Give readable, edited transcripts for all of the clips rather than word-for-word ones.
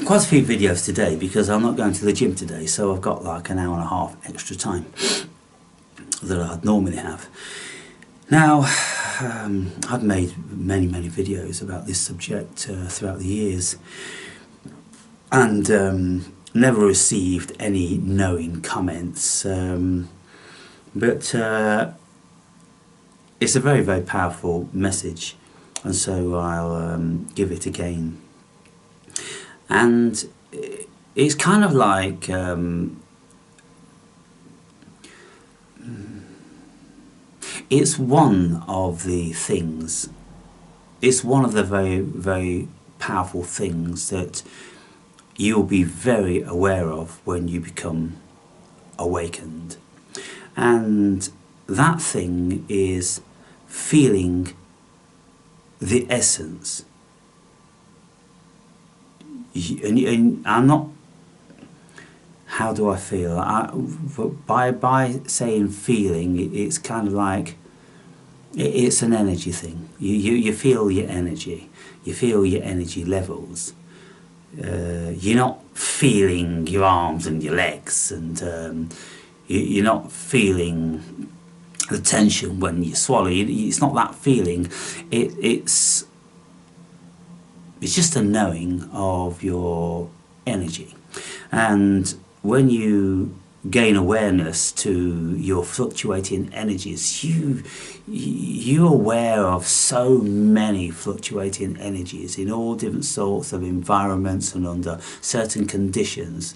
quite a few videos today because I'm not going to the gym today, so I've got like an hour and a half extra time that I'd normally have. Now, I've made many videos about this subject throughout the years, and never received any knowing comments, but it's a very powerful message, and so I'll give it again. And it's kind of like it's one of the things, it's one of the very powerful things that you'll be very aware of when you become awakened. And that thing is feeling the essence. And I'm not, how do I feel? By saying feeling, it's kind of like, it's an energy thing. You feel your energy. You feel your energy levels. You're not feeling your arms and your legs, and you're not feeling the tension when you swallow. It's not that feeling. It's just a knowing of your energy. And when you gain awareness to your fluctuating energies, you're aware of so many fluctuating energies in all different sorts of environments and under certain conditions,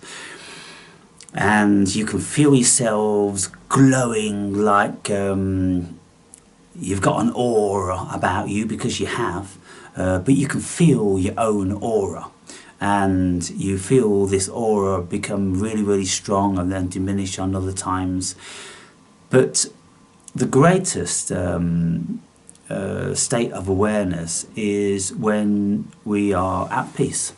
and you can feel yourselves glowing like you've got an aura about you, because you have, but you can feel your own aura. And you feel this aura become really strong and then diminish on other times. But the greatest state of awareness is when we are at peace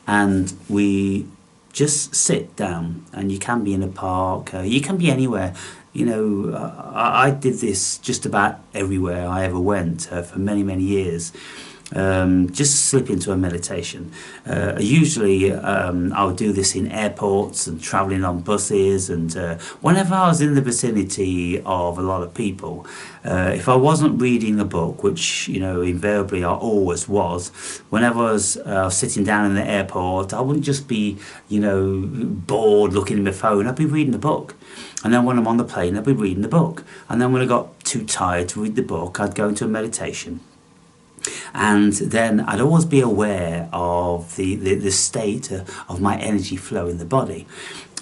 and we just sit down. And you can be in a park, you can be anywhere. You know, I did this just about everywhere I ever went for many years. Just slip into a meditation. Usually I would do this in airports and travelling on buses, and whenever I was in the vicinity of a lot of people, if I wasn't reading a book, which, you know, invariably I always was, whenever I was sitting down in the airport, I wouldn't just be, you know, bored looking at my phone. I'd be reading a book. And then when I'm on the plane, I'd be reading the book. And then when I got too tired to read the book, I'd go into a meditation. And then I'd always be aware of the state of my energy flow in the body.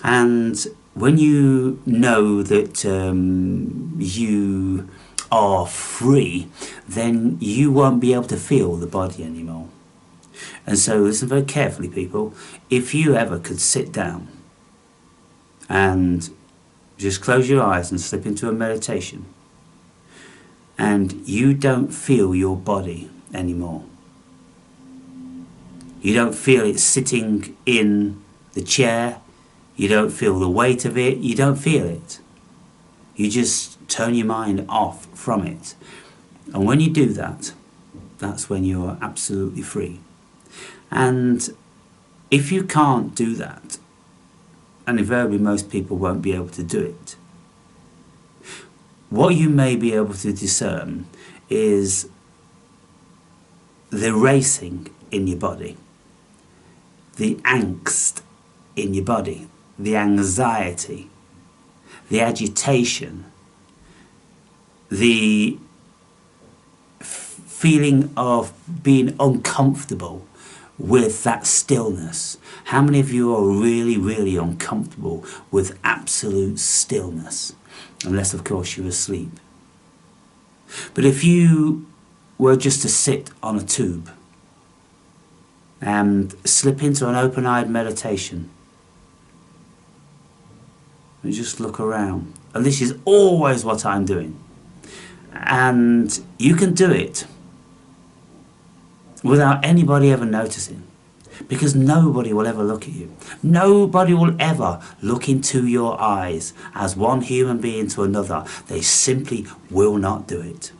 And when you know that you are free, then you won't be able to feel the body anymore. And so listen very carefully, people. If you ever could sit down and just close your eyes and slip into a meditation, and you don't feel your body anymore. You don't feel it sitting in the chair. You don't feel the weight of it. You don't feel it. You just turn your mind off from it. And when you do that, that's when you're absolutely free. And if you can't do that, and invariably most people won't be able to do it, what you may be able to discern is the racing in your body, the angst in your body, the anxiety, the agitation, the feeling of being uncomfortable with that stillness. How many of you are really uncomfortable with absolute stillness? Unless, of course, you're asleep. But if you were just to sit on a tube and slip into an open-eyed meditation and just look around, and this is always what I'm doing, and you can do it without anybody ever noticing, because nobody will ever look at you. Nobody will ever look into your eyes as one human being to another. They simply will not do it.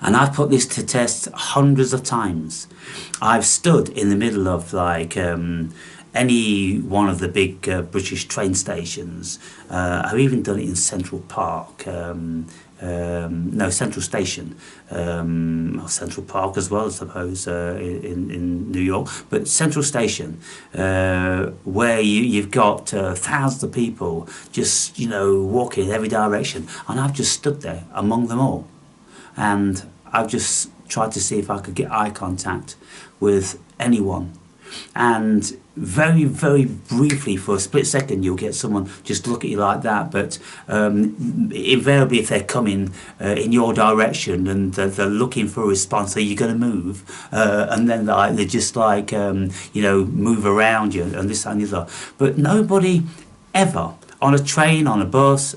And I've put this to test hundreds of times. I've stood in the middle of like any one of the big British train stations. I've even done it in Central Park. No, Central Station, or Central Park as well, I suppose, in New York. But Central Station, where you've got thousands of people just, walking in every direction. And I've just stood there among them all. And I've just tried to see if I could get eye contact with anyone. And very, very briefly, for a split second, you'll get someone just look at you like that. But invariably, if they're coming in your direction and they're looking for a response, so you're going to move, and then they just move around you and this and the other. But nobody ever on a train, on a bus,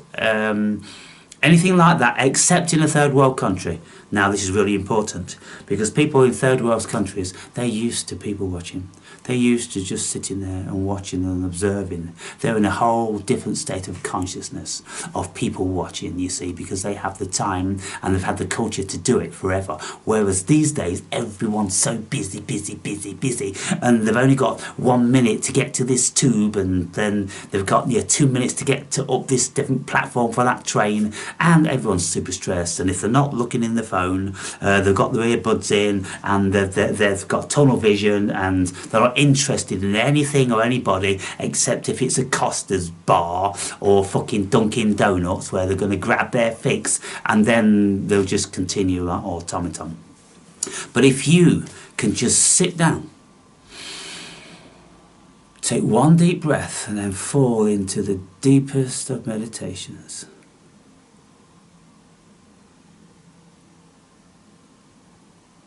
anything like that, except in a third world country. Now, this is really important because people in third world countries, they're used to people watching. They're used to just sitting there and watching and observing. They're in a whole different state of consciousness of people watching, you see, because they have the time and they've had the culture to do it forever. Whereas these days, everyone's so busy, and they've only got 1 minute to get to this tube, and then they've got 2 minutes to get to up this different platform for that train, and everyone's super stressed. And if they're not looking in the phone, they've got their earbuds in, and they've got tunnel vision, and they're not interested in anything or anybody except if it's a Costa's bar or fucking Dunkin' Donuts, where they're going to grab their fix and then they'll just continue like automaton. But if you can just sit down, take one deep breath, and then fall into the deepest of meditations,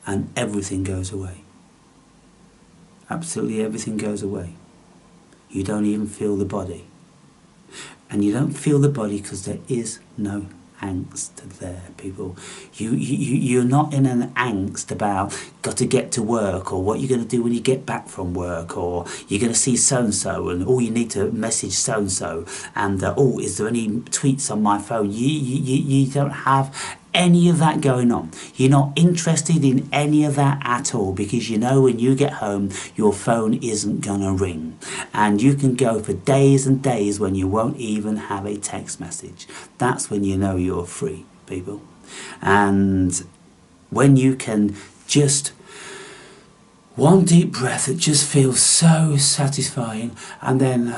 and everything goes away. Absolutely everything goes away. You don't even feel the body. And you don't feel the body because there is no angst there, people. You're not in an angst about got to get to work, or what you're going to do when you get back from work, or you're going to see so-and-so, and you need to message so-and-so, and is there any tweets on my phone? You don't have any of that going on. You're not interested in any of that at all, because you know when you get home your phone isn't gonna ring, and you can go for days and days when you won't even have a text message. That's when you know you're free, people. And when you can just one deep breath, it just feels so satisfying, and then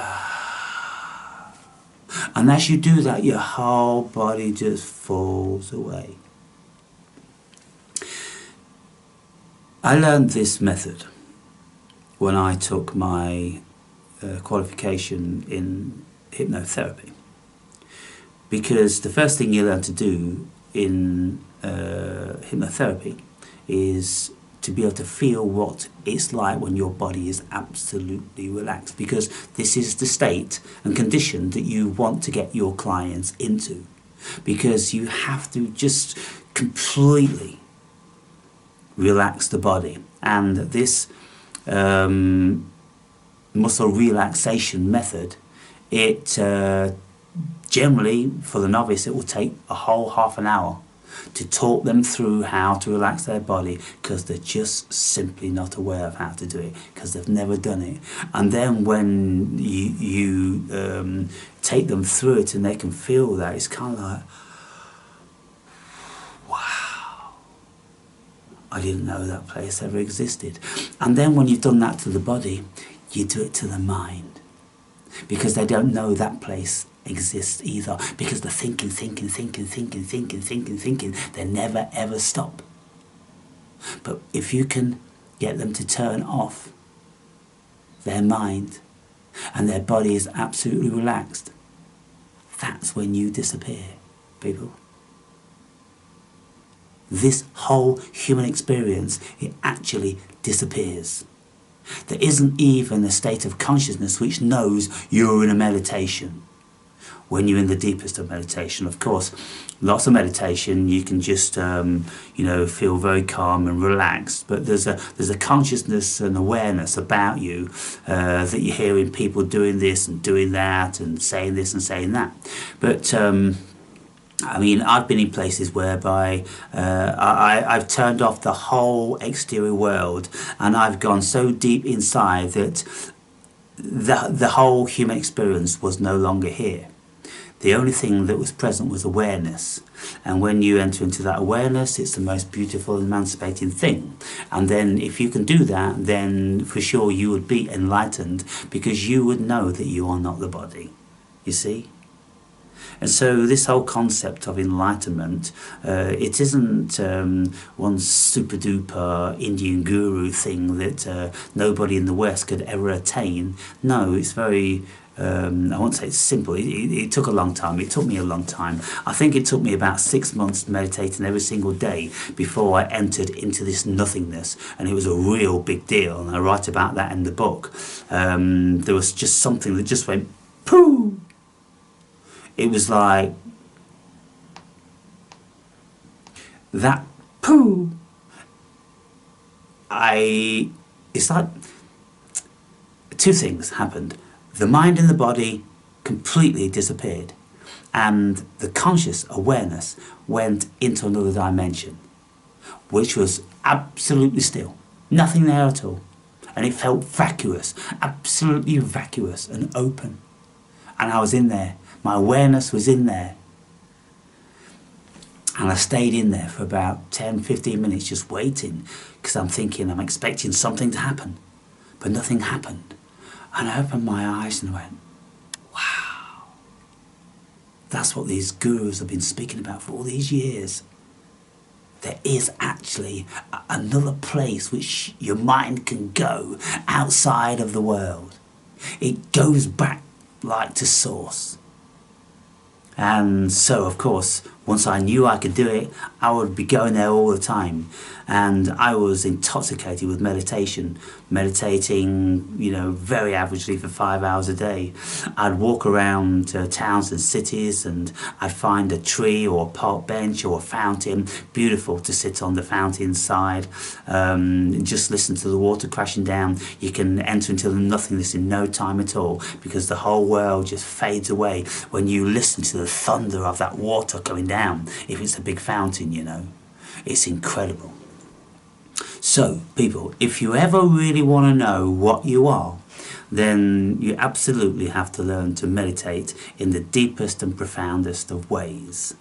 and as you do that, your whole body just falls away. I learned this method when I took my qualification in hypnotherapy, because the first thing you learn to do in hypnotherapy is to be able to feel what it's like when your body is absolutely relaxed, because this is the state and condition that you want to get your clients into, because you have to just completely relax the body. And this muscle relaxation method, it generally, for the novice, it will take a whole half an hour to talk them through how to relax their body, because they're just simply not aware of how to do it, because they've never done it. And then when you take them through it and they can feel that, it's kind of like, wow, I didn't know that place ever existed. And then when you've done that to the body, you do it to the mind, because they don't know that place exists either, because they're thinking. They never ever stop. But if you can get them to turn off their mind and their body is absolutely relaxed, that's when you disappear, people. This whole human experience, it actually disappears. There isn't even a state of consciousness which knows you're in a meditation. When you're in the deepest of meditation, of course, lots of meditation, you can just, feel very calm and relaxed. But there's a consciousness and awareness about you that you're hearing people doing this and doing that and saying this and saying that. But I mean, I've been in places whereby I've turned off the whole exterior world, and I've gone so deep inside that the whole human experience was no longer here. The only thing that was present was awareness. And when you enter into that awareness, it's the most beautiful, emancipating thing. And then if you can do that, then for sure you would be enlightened, because you would know that you are not the body. You see? And so this whole concept of enlightenment, it isn't one super duper Indian guru thing that nobody in the West could ever attain. No, it's very, I won't say it's simple. It took a long time. It took me a long time. I think it took me about 6 months meditating every single day before I entered into this nothingness. And it was a real big deal. And I write about that in the book. There was just something that just went pooh. It was like that poo. It's like two things happened. The mind and the body completely disappeared, and the conscious awareness went into another dimension, which was absolutely still, nothing there at all. And it felt vacuous, absolutely vacuous and open. And I was in there. My awareness was in there. And I stayed in there for about 10, 15 minutes just waiting, because I'm thinking, I'm expecting something to happen. But nothing happened. And I opened my eyes and went, wow. That's what these gurus have been speaking about for all these years. There is actually another place which your mind can go outside of the world. It goes back like to source. And so, of course, once I knew I could do it, I would be going there all the time. And I was intoxicated with meditation, meditating, you know, very averagely for 5 hours a day. I'd walk around towns and cities, and I'd find a tree or a park bench or a fountain, beautiful to sit on the fountain side, and just listen to the water crashing down. You can enter into the nothingness in no time at all, because the whole world just fades away when you listen to the thunder of that water coming down, if it's a big fountain, you know. It's incredible. So, people, if you ever really want to know what you are, then you absolutely have to learn to meditate in the deepest and profoundest of ways.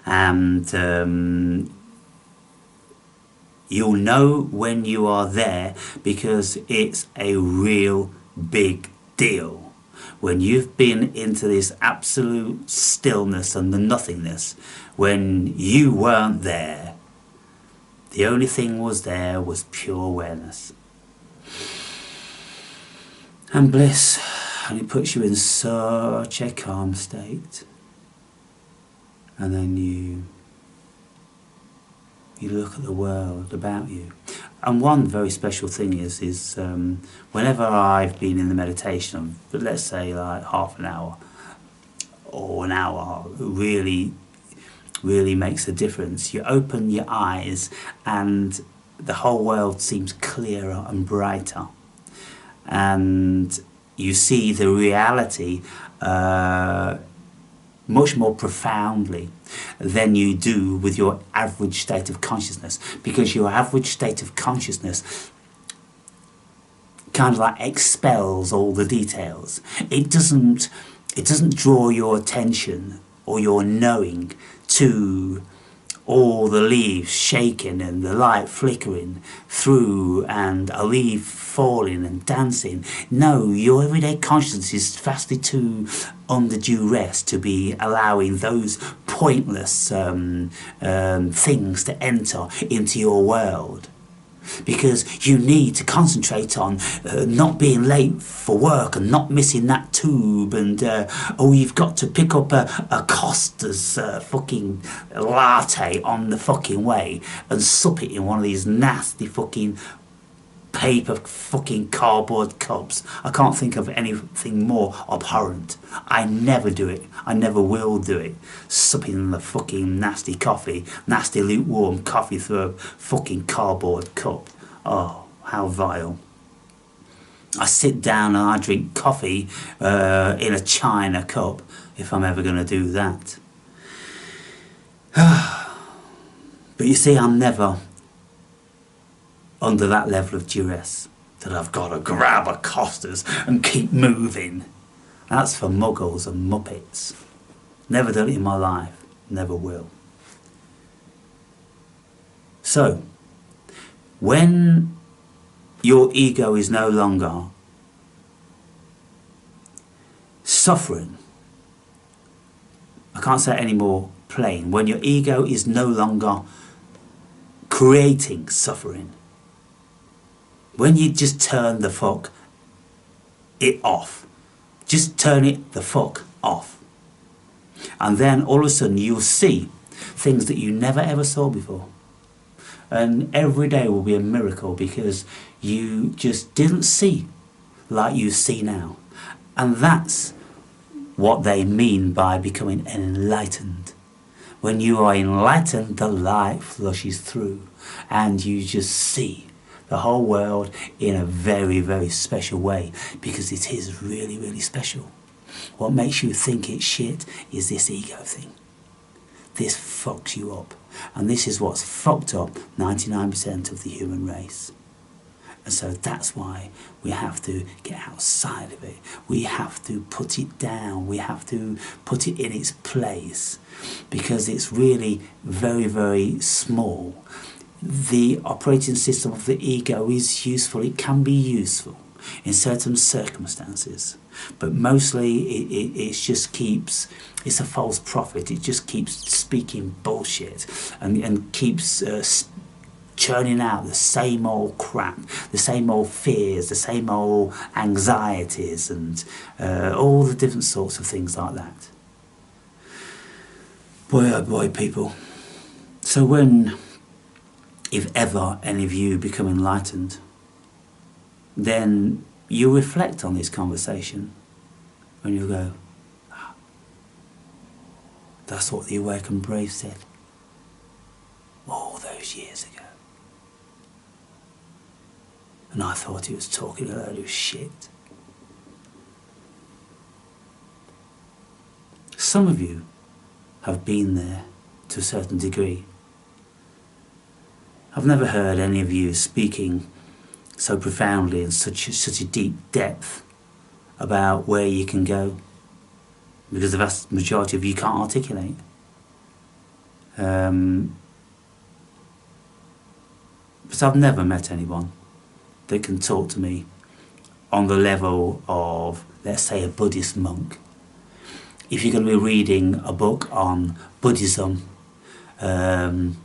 And you'll know when you are there, because it's a real big deal. When you've been into this absolute stillness and the nothingness, when you weren't there, the only thing was there was pure awareness and bliss, and it puts you in such a calm state. And then you look at the world about you. And one very special thing is whenever I've been in the meditation of, let's say, like half an hour or an hour, really makes a difference. You open your eyes and the whole world seems clearer and brighter, and you see the reality much more profoundly than you do with your average state of consciousness, because your average state of consciousness kind of like expels all the details. It doesn't draw your attention or your knowing to all the leaves shaking and the light flickering through and a leaf falling and dancing. No, your everyday consciousness is vastly too under duress to be allowing those pointless things to enter into your world. Because you need to concentrate on not being late for work and not missing that tube, and you've got to pick up a Costa's fucking latte on the fucking way and sup it in one of these nasty fucking paper fucking cardboard cups. I can't think of anything more abhorrent. I never do it. I never will do it. Supping in the fucking nasty coffee, nasty lukewarm coffee through a fucking cardboard cup. Oh, how vile. I sit down and I drink coffee in a china cup, if I'm ever going to do that. But you see, I'm never under that level of duress that I've got to grab a costas and keep moving. That's for muggles and muppets. Never done it in my life, never will. So, when your ego is no longer suffering, I can't say it any more plain, when your ego is no longer creating suffering, when you just turn the fuck it off, just turn it the fuck off, and then all of a sudden you'll see things that you never ever saw before. And every day will be a miracle because you just didn't see like you see now. And that's what they mean by becoming enlightened. When you are enlightened, the light flushes through and you just see the whole world in a very, very special way, because it is really, really special. What makes you think it's shit is this ego thing. This fucks you up. And this is what's fucked up 99% of the human race. And so that's why we have to get outside of it. We have to put it down. We have to put it in its place, because it's really very, very small. The operating system of the ego is useful. It can be useful in certain circumstances, but mostly it just keeps, it's a false prophet. It just keeps speaking bullshit and keeps churning out the same old crap, the same old fears, the same old anxieties, and all the different sorts of things like that. Boy oh boy, people. So when, if ever, any of you become enlightened, then you reflect on this conversation and you go, ah, that's what the awakened brave said all those years ago. And I thought he was talking a load of shit. Some of you have been there to a certain degree. I've never heard any of you speaking so profoundly in such a deep depth about where you can go, because the vast majority of you can't articulate. But I've never met anyone that can talk to me on the level of, let's say, a Buddhist monk. If you're going to be reading a book on Buddhism, if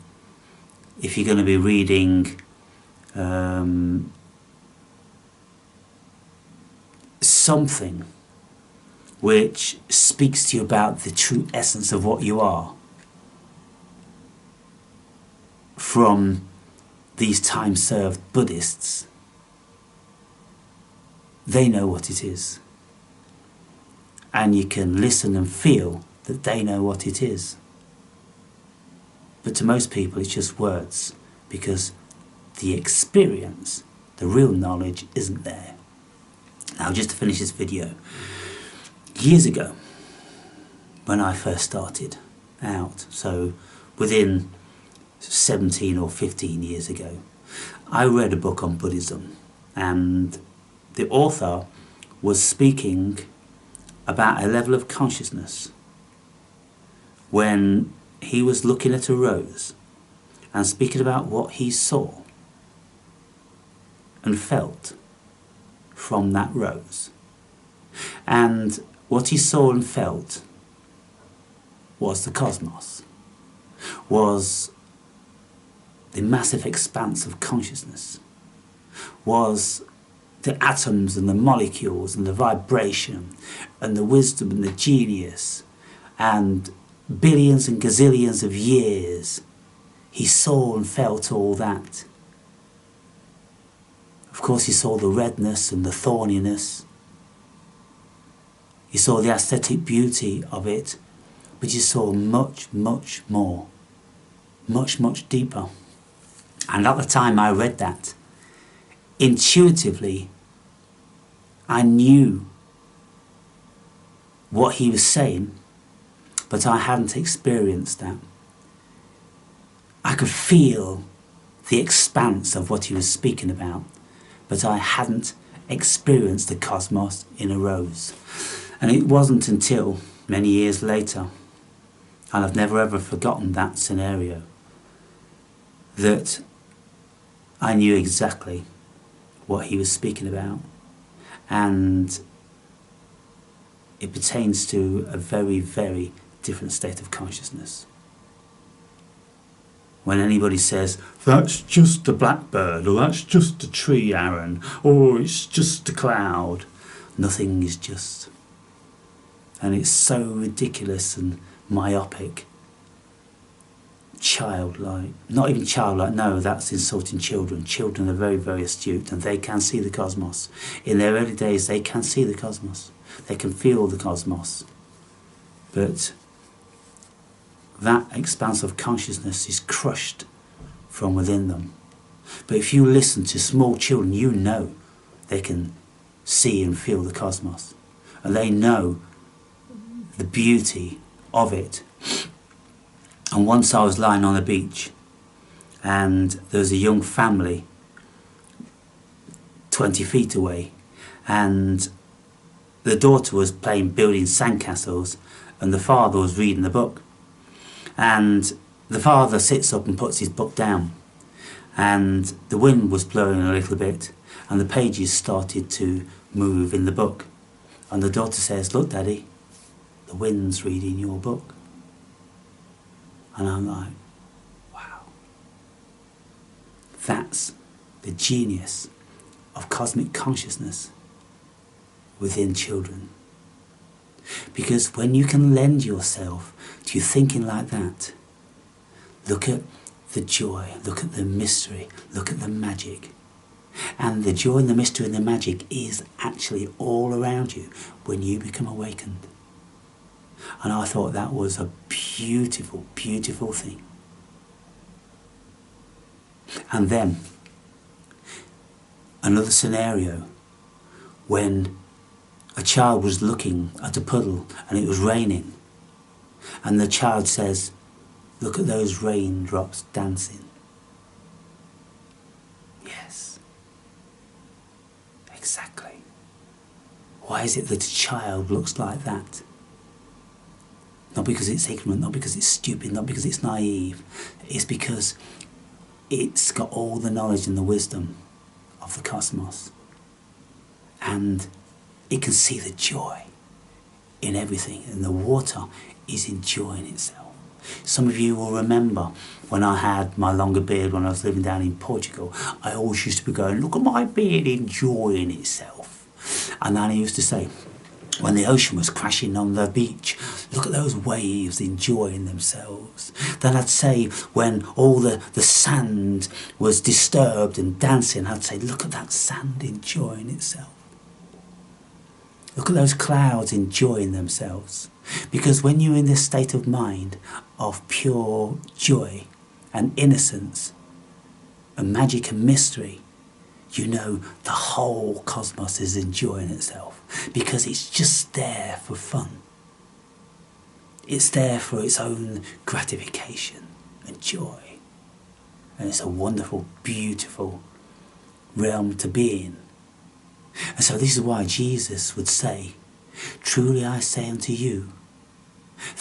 you're going to be reading something which speaks to you about the true essence of what you are from these time-served Buddhists, they know what it is. And you can listen and feel that they know what it is. But to most people it's just words, because the experience, the real knowledge, isn't there. Now, just to finish this video, years ago, when I first started out, so within 17 or 15 years ago, I read a book on Buddhism, and the author was speaking about a level of consciousness when he was looking at a rose and speaking about what he saw and felt from that rose. And what he saw and felt was the cosmos, was the massive expanse of consciousness, was the atoms and the molecules and the vibration and the wisdom and the genius, and billions and gazillions of years. He saw and felt all that. Of course, he saw the redness and the thorniness. He saw the aesthetic beauty of it, but he saw much, much more, much, much deeper. And at the time I read that, intuitively, I knew what he was saying, but I hadn't experienced that. I could feel the expanse of what he was speaking about, but I hadn't experienced the cosmos in a rose. And it wasn't until many years later, and I've never ever forgotten that scenario, that I knew exactly what he was speaking about. And it pertains to a very, very different state of consciousness. When anybody says, that's just a blackbird, or that's just a tree, Aaron, or it's just a cloud, nothing is just. And it's so ridiculous and myopic, childlike. Not even childlike, no, that's insulting children. Children are very, very astute, and they can see the cosmos. In their early days, they can see the cosmos. They can feel the cosmos. But that expanse of consciousness is crushed from within them. But if you listen to small children, you know they can see and feel the cosmos. And they know the beauty of it. And once I was lying on a beach, and there was a young family 20 feet away, and the daughter was building sandcastles, and the father was reading the book. And the father sits up and puts his book down, and the wind was blowing a little bit, and the pages started to move in the book. And the daughter says, look, Daddy, the wind's reading your book. And I'm like, wow. That's the genius of cosmic consciousness within children. Because when you can lend yourself to thinking like that, look at the joy, look at the mystery, look at the magic. And the joy and the mystery and the magic is actually all around you when you become awakened. And I thought that was a beautiful, beautiful thing. And then, another scenario when a child was looking at a puddle and it was raining, and the child says, look at those raindrops dancing. Yes, exactly. Why is it that a child looks like that? Not because it's ignorant, not because it's stupid, not because it's naive. It's because it's got all the knowledge and the wisdom of the cosmos. And it can see the joy in everything. And the water is enjoying itself. Some of you will remember when I had my longer beard when I was living down in Portugal, I always used to be going, look at my beard enjoying itself. And then I used to say, when the ocean was crashing on the beach, look at those waves enjoying themselves. Then I'd say, when all the sand was disturbed and dancing, I'd say, look at that sand enjoying itself. Look at those clouds enjoying themselves. Because when you're in this state of mind of pure joy and innocence and magic and mystery, you know the whole cosmos is enjoying itself. Because it's just there for fun. It's there for its own gratification and joy. And it's a wonderful, beautiful realm to be in. And so this is why Jesus would say, truly I say unto you,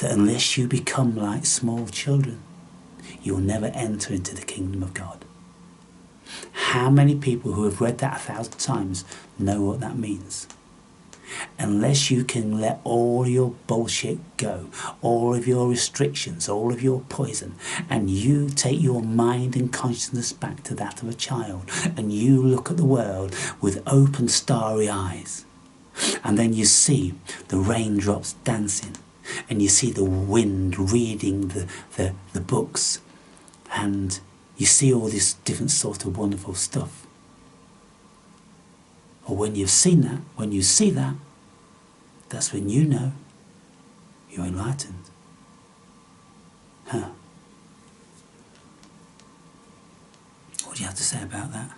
that unless you become like small children, you'll never enter into the kingdom of God. How many people who have read that 1,000 times know what that means? Unless you can let all your bullshit go, all of your restrictions, all of your poison, and you take your mind and consciousness back to that of a child, and you look at the world with open starry eyes, and then you see the raindrops dancing, and you see the wind reading the books, and you see all this different sort of wonderful stuff. Or when you've seen that, when you see that, that's when you know you're enlightened. Huh. What do you have to say about that?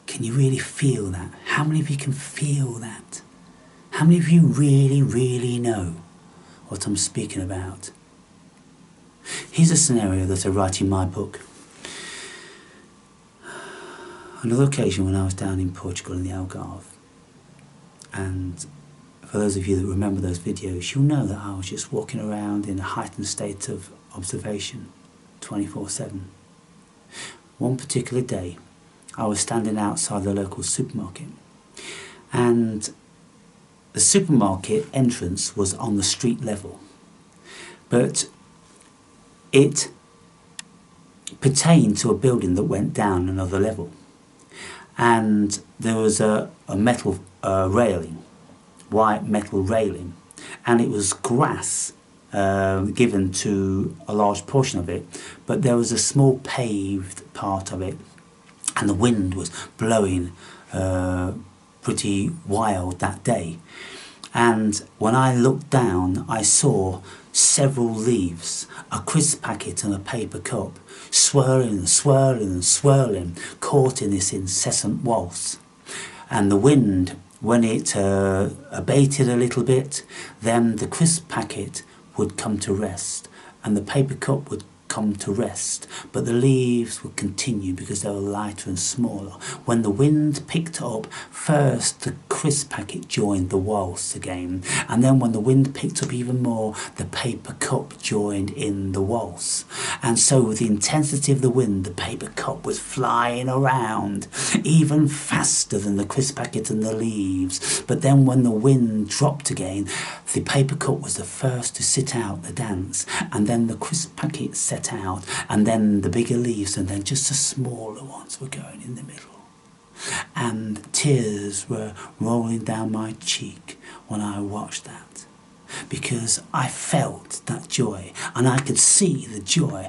Can you really feel that? How many of you can feel that? How many of you really, really know what I'm speaking about? Here's a scenario that I write in my book. Another occasion when I was down in Portugal in the Algarve, and for those of you that remember those videos, you'll know that I was just walking around in a heightened state of observation 24/7. One particular day I was standing outside the local supermarket, and the supermarket entrance was on the street level, but it pertained to a building that went down another level, and there was a metal railing, white metal railing, and it was grass given to a large portion of it, but there was a small paved part of it, and the wind was blowing pretty wild that day. And when I looked down, I saw several leaves, a crisp packet and a paper cup, swirling and swirling and swirling, caught in this incessant waltz. And the wind, when it abated a little bit, then the crisp packet would come to rest, and the paper cup would come to rest, but the leaves would continue because they were lighter and smaller. When the wind picked up, first the crisp packet joined the waltz again, and then when the wind picked up even more, the paper cup joined in the waltz. And so with the intensity of the wind, the paper cup was flying around even faster than the crisp packet and the leaves. But then when the wind dropped again, the paper cup was the first to sit out the dance, and then the crisp packet set out, and then the bigger leaves, and then just the smaller ones were going in the middle. And tears were rolling down my cheek when I watched that, because I felt that joy, and I could see the joy.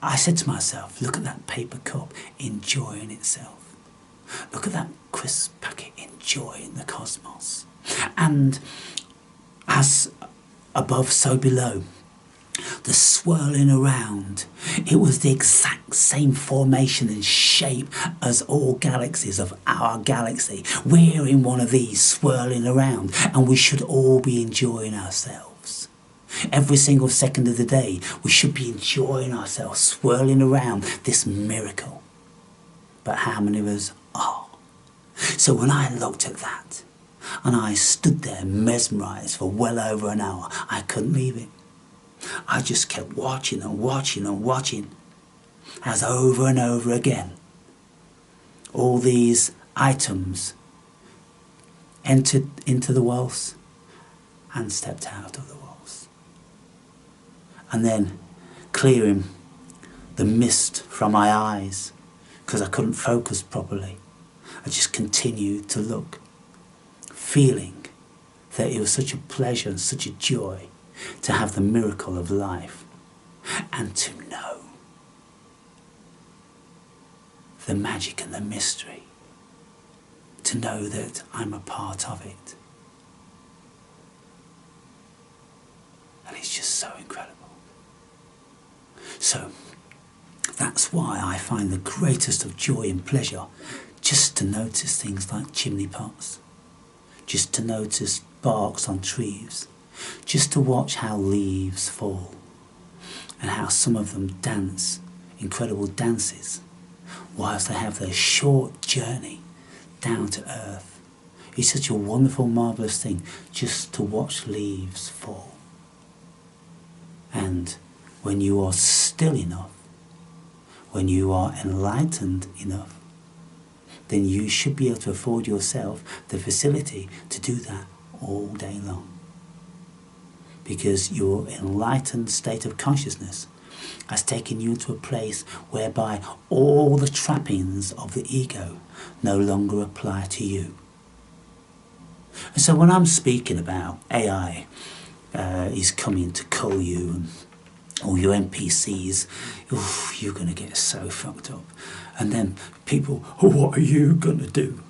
I said to myself, look at that paper cup enjoying itself. Look at that crisp packet enjoying the cosmos. And as above, so below, the swirling around, it was the exact same formation and shape as all galaxies of our galaxy. We're in one of these swirling around, and we should all be enjoying ourselves. Every single second of the day, we should be enjoying ourselves, swirling around this miracle. But how many of us are? So when I looked at that, and I stood there mesmerised for well over an hour, I couldn't leave it. I just kept watching and watching and watching, as over and over again all these items entered into the waltz and stepped out of the waltz. And then clearing the mist from my eyes, because I couldn't focus properly, I just continued to look, feeling that it was such a pleasure and such a joy to have the miracle of life, and to know the magic and the mystery, to know that I'm a part of it. And it's just so incredible. So that's why I find the greatest of joy and pleasure just to notice things like chimney pots, just to notice barks on trees, just to watch how leaves fall, and how some of them dance incredible dances whilst they have their short journey down to earth. It's such a wonderful, marvellous thing just to watch leaves fall. And when you are still enough, when you are enlightened enough, then you should be able to afford yourself the facility to do that all day long. Because your enlightened state of consciousness has taken you into a place whereby all the trappings of the ego no longer apply to you. And so when I'm speaking about AI is coming to cull you, and all your NPCs, oof, you're going to get so fucked up. And then people, oh, what are you going to do?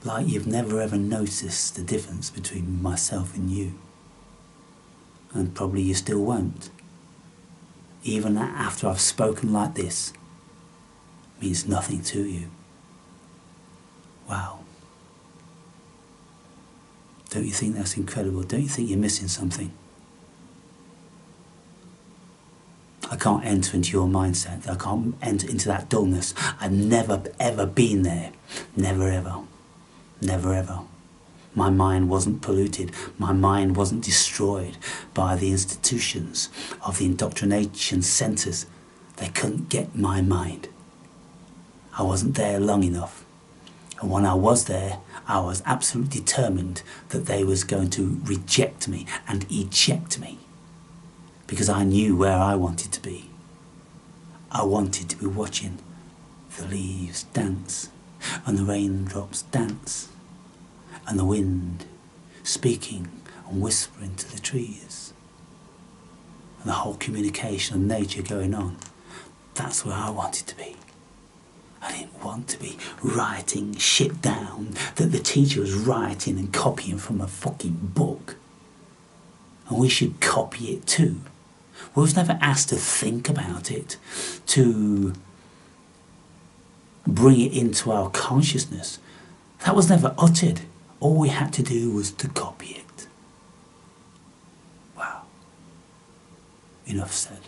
Like you've never ever noticed the difference between myself and you. And probably you still won't. Even after I've spoken like this, means nothing to you. Wow. Don't you think that's incredible? Don't you think you're missing something? I can't enter into your mindset. I can't enter into that dullness. I've never ever been there. Never ever. Never ever. My mind wasn't polluted. My mind wasn't destroyed by the institutions of the indoctrination centres. They couldn't get my mind. I wasn't there long enough. And when I was there, I was absolutely determined that they was going to reject me and eject me. Because I knew where I wanted to be. I wanted to be watching the leaves dance and the raindrops dance and the wind speaking and whispering to the trees and the whole communication of nature going on. That's where I wanted to be. I didn't want to be writing shit down that the teacher was writing and copying from a fucking book. And we should copy it too. We was never asked to think about it, to bring it into our consciousness. That was never uttered. All we had to do was to copy it. Wow. Enough said.